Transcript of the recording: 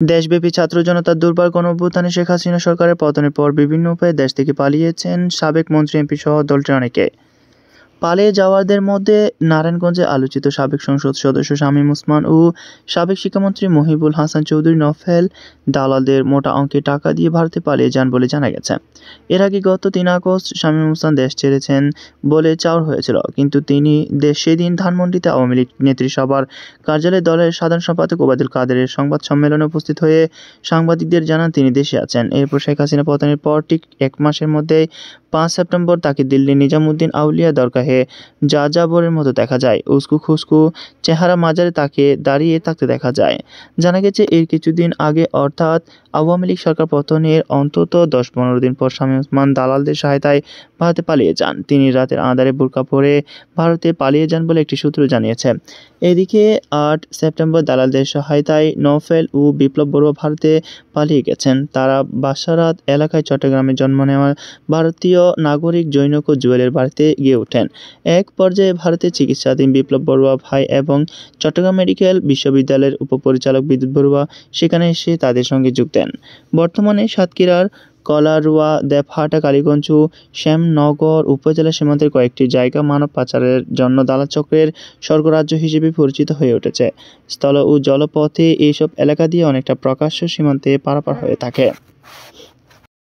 দেশব্যাপী ছাত্র জনতার দুর্বার গণঅভ্যুত্থানে শেখ হাসিনা সরকারের পতনের পর বিভিন্ন উপায়ে দেশ থেকে পালিয়েছেন সাবেক মন্ত্রী, এমপি সহ দলটির অনেকে। পালিয়ে যাওয়াদের মধ্যে নারায়ণগঞ্জে আলোচিত সাবেক সংসদ সদস্য শামীম ওসমান ও সাবেক শিক্ষামন্ত্রী মহিবুল হাসান চৌধুরী নফেল দালালদের মোটা অঙ্কের টাকা দিয়ে ভারতে পালিয়ে যান বলে জানা গেছে। এর আগে গত ৩ আগস্ট শামীম ওসমান দেশ ছেড়েছেন বলে চাউর হয়েছিল, কিন্তু তিনি সেদিন ধানমন্ডিতে আওয়ামী লীগ নেতৃসভার কার্যালয়ে দলের সাধারণ সম্পাদক ওবায়দুল কাদেরের সংবাদ সম্মেলনে উপস্থিত হয়ে সাংবাদিকদের জানান তিনি দেশে আছেন। এরপর শেখ হাসিনা পতনের পর ঠিক ১ মাসের মধ্যেই ৫ সেপ্টেম্বর তাকে দিল্লির নিজামুদ্দিন আউলিয়া দরগাহে যাযাবরের মতো দেখা যায়। উস্কো খুস্কো চেহারা মাজারে তাকে দাঁড়িয়ে থাকতে দেখা যায়। জানা গেছে, এর কিছুদিন আগে অর্থাৎ আওয়ামী লীগ সরকার পতনের অন্তত ১০-১৫ দিন পর শামীম ওসমান দালালদের সহায়তায় ভারতে পালিয়ে যান। তিনি রাতের আঁধারে বোরকা পরে ভারতে পালিয়ে যান বলে একটি সূত্র জানিয়েছে। এদিকে ৮ সেপ্টেম্বর দালালদের সহায়তায় নওফেল ও বিপ্লব বড়ুয়া ভারতে পালিয়ে গেছেন। তারা বাসারাত এলাকায় চট্টগ্রামে জন্ম নেওয়া ভারতীয় নাগরিক জৈনক জুয়েলের বাড়িতে গিয়ে ওঠেন। এক পর্যায়ে ভারতে চিকিৎসাধীন বিপ্লব বড়ুয়া ভাই এবং চট্টগ্রাম মেডিকেল বিশ্ববিদ্যালয়ের উপপরিচালক বিদ্যুৎ বড়ুয়া সেখানে এসে তাদের সঙ্গে যোগ দেন। বর্তমানে সাতক্ষীরার কলারোয়া, দেবহাটা, কালীগঞ্জ ও শ্যামনগর উপজেলা সীমান্তের কয়েকটি জায়গা মানব পাচারের জন্য দালাল চক্রের স্বর্গরাজ্য হিসেবে পরিচিত হয়ে উঠেছে। স্থল ও জলপথে এইসব এলাকা দিয়ে অনেকটা প্রকাশ্য সীমান্তে পারাপার হয়ে থাকে।